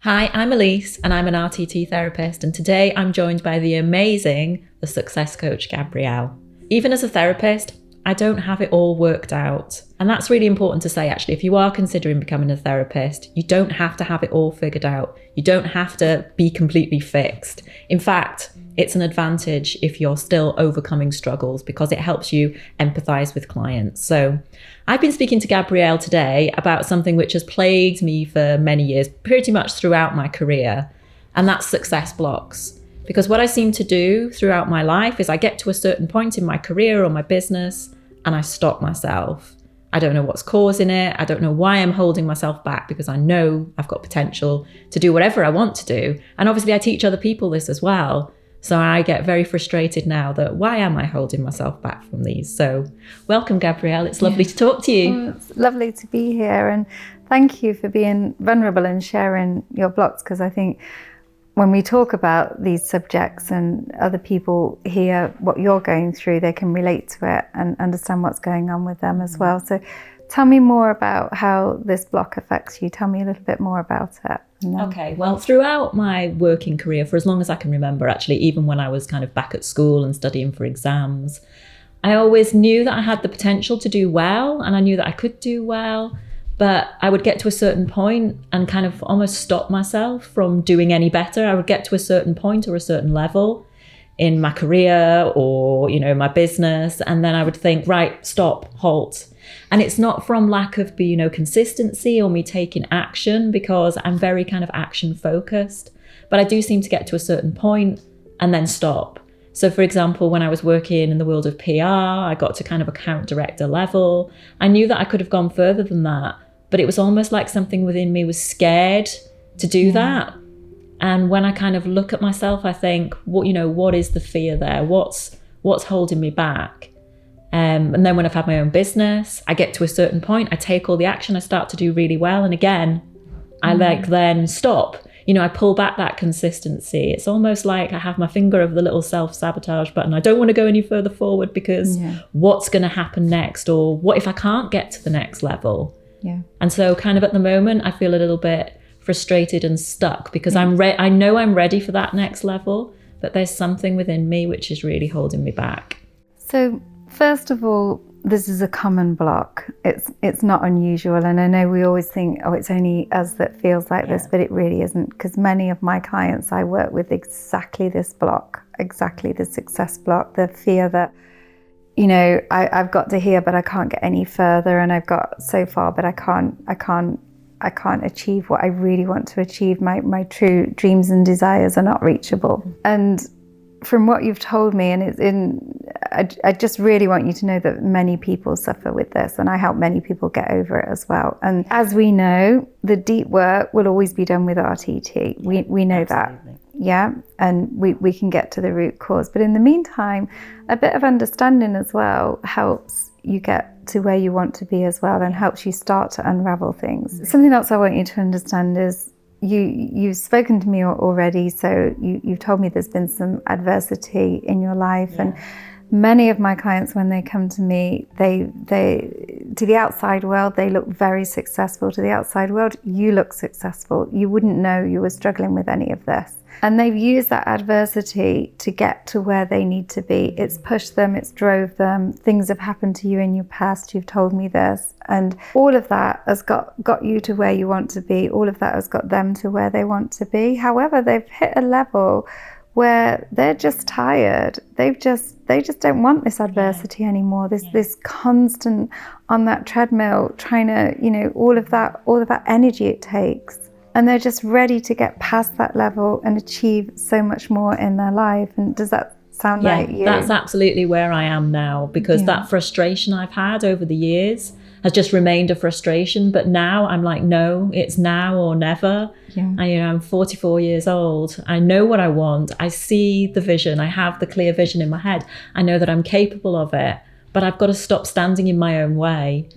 Hi, I'm Elise and I'm an RTT therapist, and today I'm joined by the amazing, the success coach, Gabrielle. Even as a therapist, I don't have it all worked out. And that's really important to say, actually. If you are considering becoming a therapist, you don't have to have it all figured out. You don't have to be completely fixed. In fact, it's an advantage if you're still overcoming struggles because it helps you empathize with clients. So I've been speaking to Gabrielle today about something which has plagued me for many years, pretty much throughout my career, and that's success blocks. Because what I seem to do throughout my life is I get to a certain point in my career or my business and I stop myself. I don't know what's causing it. I don't know why I'm holding myself back, because I know I've got potential to do whatever I want to do. And obviously I teach other people this as well. So I get very frustrated now that why am I holding myself back from these? So welcome, Gabrielle. It's lovely to talk to you. It's lovely to be here, and thank you for being vulnerable and sharing your blocks, because I think when we talk about these subjects and other people hear what you're going through, they can relate to it and understand what's going on with them as well. So tell me more about how this block affects you. Tell me a little bit more about it. Okay, well, throughout my working career, for as long as I can remember, actually, even when I was kind of back at school and studying for exams, I always knew that I had the potential to do well, and I knew that I could do well, but I would get to a certain point and kind of almost stop myself from doing any better. I would get to a certain point or a certain level in my career or, my business, and then I would think, right, stop, halt. And it's not from lack of, consistency or me taking action, because I'm very kind of action focused, but I do seem to get to a certain point and then stop. So for example, when I was working in the world of PR, I got to kind of account director level. I knew that I could have gone further than that, but it was almost like something within me was scared to do that. And when I kind of look at myself, I think, what is the fear there? What's holding me back? And then when I've had my own business, I get to a certain point, I take all the action, I start to do really well. And again, I then stop. I pull back that consistency. It's almost like I have my finger over the little self-sabotage button. I don't want to go any further forward because what's going to happen next? Or what if I can't get to the next level? Yeah. And so kind of at the moment, I feel a little bit frustrated and stuck because I know I'm ready for that next level, but there's something within me which is really holding me back. So first of all, this is a common block. It's not unusual, and I know we always think, it's only us that feels like this, but it really isn't, because many of my clients I work with exactly this block, exactly the success block, the fear that, I've got to here, but I can't get any further, and I've got so far, but I can't achieve what I really want to achieve. My true dreams and desires are not reachable. And from what you've told me, and I just really want you to know that many people suffer with this, and I help many people get over it as well. And as we know, the deep work will always be done with RTT. We know Absolutely. That, and we can get to the root cause. But in the meantime, a bit of understanding as well helps you get to where you want to be as well, and helps you start to unravel things. Something else I want you to understand is you've spoken to me already, so you've told me there's been some adversity in your life, and many of my clients, when they come to me, they to the outside world, they look very successful. To the outside world, you look successful. You wouldn't know you were struggling with any of this. And they've used that adversity to get to where they need to be. It's pushed them, it's drove them. Things have happened to you in your past, you've told me this. And all of that has got you to where you want to be. All of that has got them to where they want to be. However, they've hit a level where they're just tired. They just don't want this adversity anymore. This constant on that treadmill, trying to, all of that energy it takes. And they're just ready to get past that level and achieve so much more in their life. And does that sound like you? That's absolutely where I am now, because that frustration I've had over the years has just remained a frustration. But now I'm like, no, it's now or never. I'm 44 years old. I know what I want. I see the vision. I have the clear vision in my head. I know that I'm capable of it, but I've got to stop standing in my own way.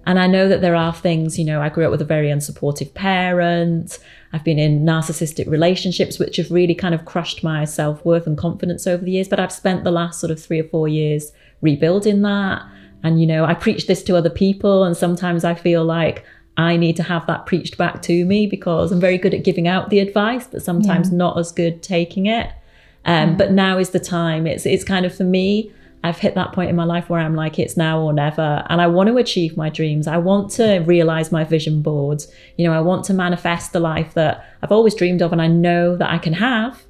And I know that there are things, I grew up with a very unsupportive parent. I've been in narcissistic relationships, which have really kind of crushed my self-worth and confidence over the years. But I've spent the last sort of 3 or 4 years rebuilding that. And, I preach this to other people, and sometimes I feel like I need to have that preached back to me, because I'm very good at giving out the advice, but sometimes not as good taking it. But now is the time. It's kind of, for me, I've hit that point in my life where I'm like, it's now or never. And I want to achieve my dreams. I want to realize my vision boards. I want to manifest the life that I've always dreamed of, and I know that I can have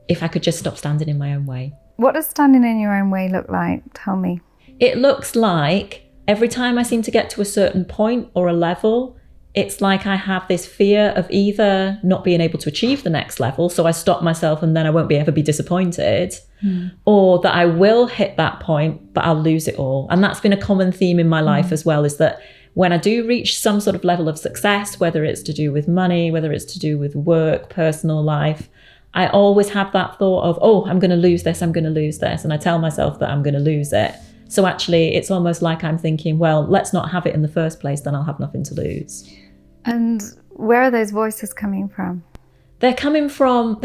if I could just stop standing in my own way. What does standing in your own way look like? Tell me. It looks like every time I seem to get to a certain point or a level, it's like I have this fear of either not being able to achieve the next level, so I stop myself and then I won't ever be disappointed, or that I will hit that point, but I'll lose it all. And that's been a common theme in my life as well, is that when I do reach some sort of level of success, whether it's to do with money, whether it's to do with work, personal life, I always have that thought of, oh, I'm going to lose this, I'm going to lose this. And I tell myself that I'm going to lose it. So actually, it's almost like I'm thinking, well, let's not have it in the first place, then I'll have nothing to lose. And where are those voices coming from? They're coming from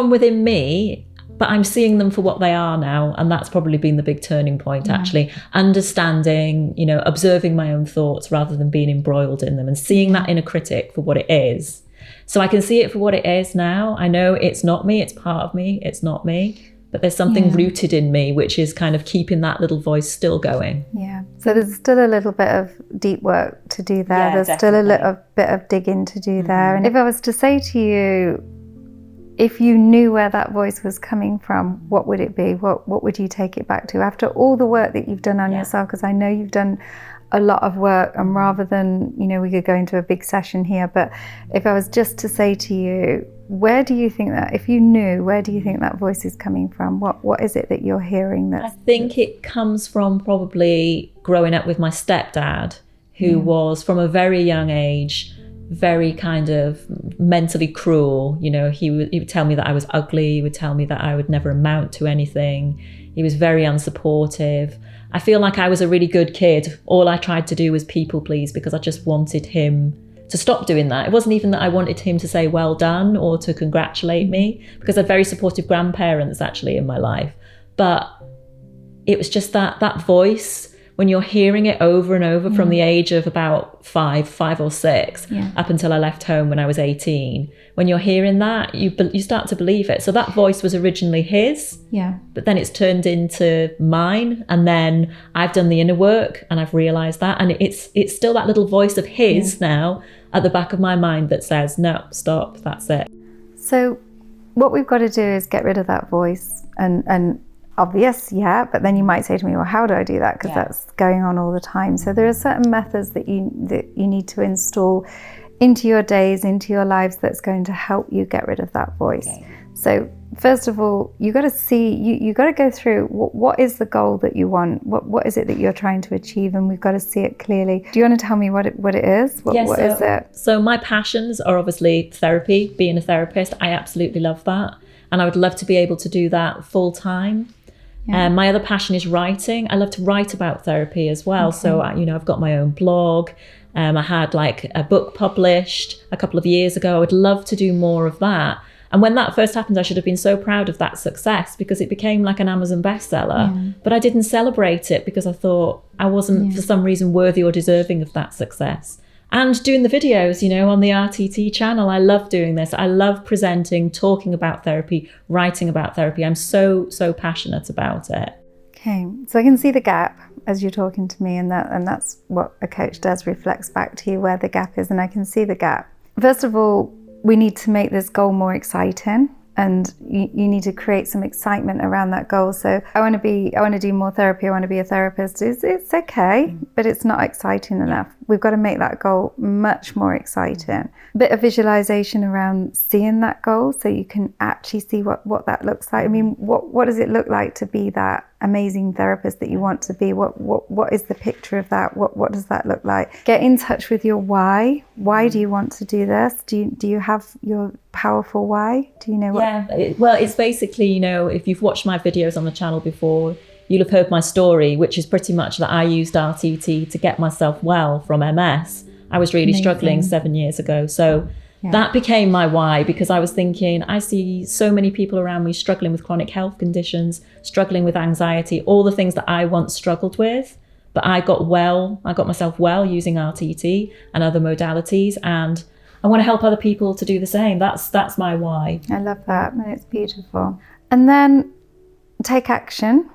within me, but I'm seeing them for what they are now. And that's probably been the big turning point, actually. Understanding, observing my own thoughts rather than being embroiled in them, and seeing that inner critic for what it is. So I can see it for what it is now. I know it's not me, it's part of me, it's not me. But there's something rooted in me, which is kind of keeping that little voice still going. Yeah. So there's still a little bit of deep work to do there. There's definitely still a little bit of digging to do there. And if I was to say to you, if you knew where that voice was coming from, what would it be? What would you take it back to? After all the work that you've done on yourself, because I know you've done a lot of work, and rather than, we could go into a big session here, but if I was just to say to you, where do you think that, if you knew, where do you think that voice is coming from? What is it that you're hearing? I think it comes from probably growing up with my stepdad, who was from a very young age, very kind of mentally cruel. He would tell me that I was ugly. He would tell me that I would never amount to anything. He was very unsupportive. I feel like I was a really good kid. All I tried to do was people please, because I just wanted him to stop doing that. It wasn't even that I wanted him to say well done or to congratulate me, because I had very supportive grandparents actually in my life. But it was just that voice, when you're hearing it over and over from the age of about five or six, up until I left home when I was 18, when you're hearing that, you start to believe it. So that voice was originally his, but then it's turned into mine. And then I've done the inner work and I've realized that. And it's still that little voice of his now at the back of my mind that says, no, stop, that's it. So what we've got to do is get rid of that voice, and obvious, but then you might say to me, well, how do I do that? Because that's going on all the time. So there are certain methods that you need to install into your days, into your lives, that's going to help you get rid of that voice. So first of all, you got to see, you got to go through what is the goal that you want? What is it that you're trying to achieve? And we've got to see it clearly. Do you want to tell me what it is? What is it? So my passions are obviously therapy, being a therapist. I absolutely love that. And I would love to be able to do that full time. My other passion is writing. I love to write about therapy as well. So, I've got my own blog. I had like a book published a couple of years ago. I would love to do more of that. And when that first happened, I should have been so proud of that success, because it became like an Amazon bestseller. But I didn't celebrate it because I thought I wasn't for some reason worthy or deserving of that success. And doing the videos, on the RTT channel, I love doing this. I love presenting, talking about therapy, writing about therapy. I'm so passionate about it. Okay, so I can see the gap as you're talking to me, and that's what a coach does, reflects back to you where the gap is, and I can see the gap. First of all, we need to make this goal more exciting, and you need to create some excitement around that goal. So I want to do more therapy, I want to be a therapist. It's okay, but it's not exciting enough. We've got to make that goal much more exciting. A bit of visualization around seeing that goal, so you can actually see what that looks like. I mean, what does it look like to be that amazing therapist that you want to be? What is the picture of that? What does that look like? Get in touch with your why. Why do you want to do this? Do you have your powerful why? Do you know what? Well, it's basically, if you've watched my videos on the channel before, you'll have heard my story, which is pretty much that I used RTT to get myself well from MS. I was really struggling 7 years ago. So that became my why, because I was thinking, I see so many people around me struggling with chronic health conditions, struggling with anxiety, all the things that I once struggled with. But I got myself well using RTT and other modalities, and I want to help other people to do the same. That's my why. I love that, and it's beautiful. And then take action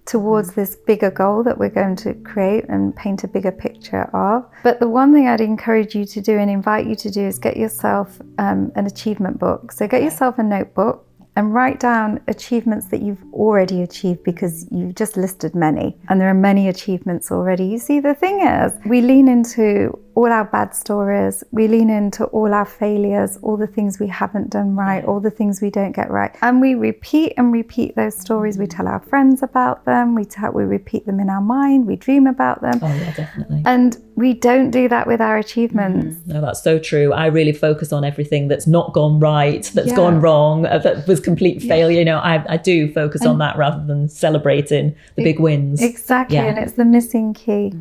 towards this bigger goal that we're going to create and paint a bigger picture of. But the one thing I'd encourage you to do and invite you to do is get yourself an achievement book. So get yourself a notebook and write down achievements that you've already achieved, because you've just listed many and there are many achievements already. You see, the thing is, we lean into all our bad stories, we lean into all our failures, all the things we haven't done right, all the things we don't get right, and we repeat and repeat those stories. We tell our friends about them, we repeat them in our mind, we dream about them. Oh yeah, definitely. And we don't do that with our achievements. No, that's so true. I really focus on everything that's not gone right, that's gone wrong, that was complete failure. You know, I do focus on that rather than celebrating the big wins. Exactly, and it's the missing key.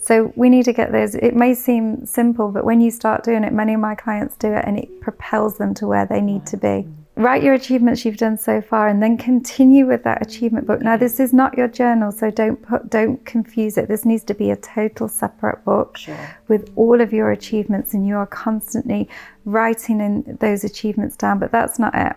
So we need to get those. It may seem simple, but when you start doing it, many of my clients do it, and it propels them to where they need to be. Write your achievements you've done so far, and then continue with that achievement book. Now, this is not your journal, so don't confuse it. This needs to be a total separate book with all of your achievements, and you are constantly writing in those achievements down. But that's not it.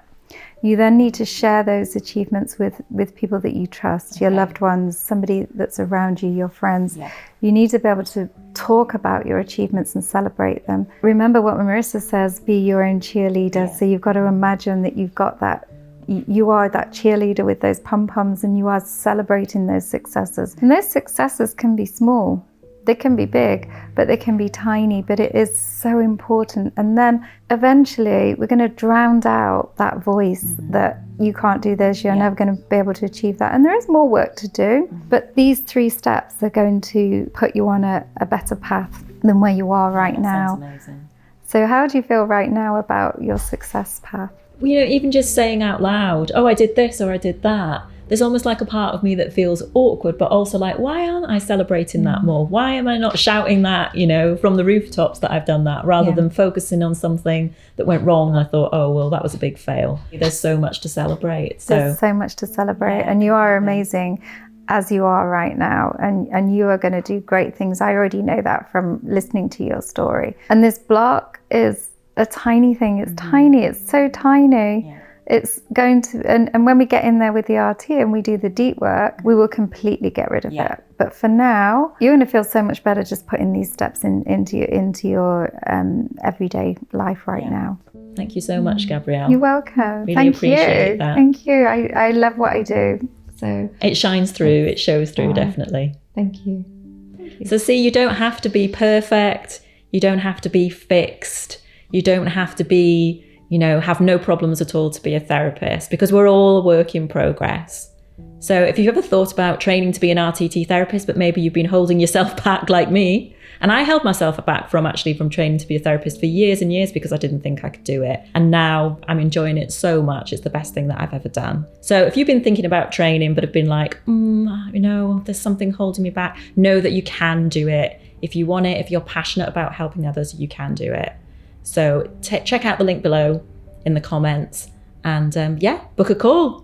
You then need to share those achievements with people that you trust, your loved ones, somebody that's around you, your friends. You need to be able to talk about your achievements and celebrate them. Remember what Marisa says, be your own cheerleader. So you've got to imagine that you've got that, you are that cheerleader with those pom-poms, and you are celebrating those successes. And those successes can be small. They can be big, but they can be tiny, but it is so important. And then eventually we're going to drown out that voice that you can't do this, you're never going to be able to achieve that. And there is more work to do, but these 3 steps are going to put you on a better path than where you are right now. Sounds amazing. So how do you feel right now about your success path? Well, you know, even just saying out loud, oh, I did this or I did that, there's almost like a part of me that feels awkward, but also like, why aren't I celebrating that more? Why am I not shouting that, you know, from the rooftops that I've done that, rather than focusing on something that went wrong and I thought, oh, well, that was a big fail. There's so much to celebrate. There's so much to celebrate, and you are amazing as you are right now, and you are going to do great things. I already know that from listening to your story. And this block is a tiny thing. It's tiny. It's so tiny. It's going to, and when we get in there with the RT and we do the deep work, we will completely get rid of it. But for now, you're going to feel so much better just putting these steps into your everyday life right now. Thank you so much, Gabrielle. You're welcome. Really Thank appreciate you. that. Thank you. I love what I do. So it shines through, it shows through, definitely. Thank you. So see, you don't have to be perfect. You don't have to be fixed. You don't have to be, you know, have no problems at all to be a therapist, because we're all a work in progress. So if you've ever thought about training to be an RTT therapist, but maybe you've been holding yourself back like me, and I held myself back from training to be a therapist for years and years because I didn't think I could do it. And now I'm enjoying it so much. It's the best thing that I've ever done. So if you've been thinking about training, but have been like, you know, there's something holding me back, know that you can do it. If you want it, if you're passionate about helping others, you can do it. So check out the link below in the comments and book a call.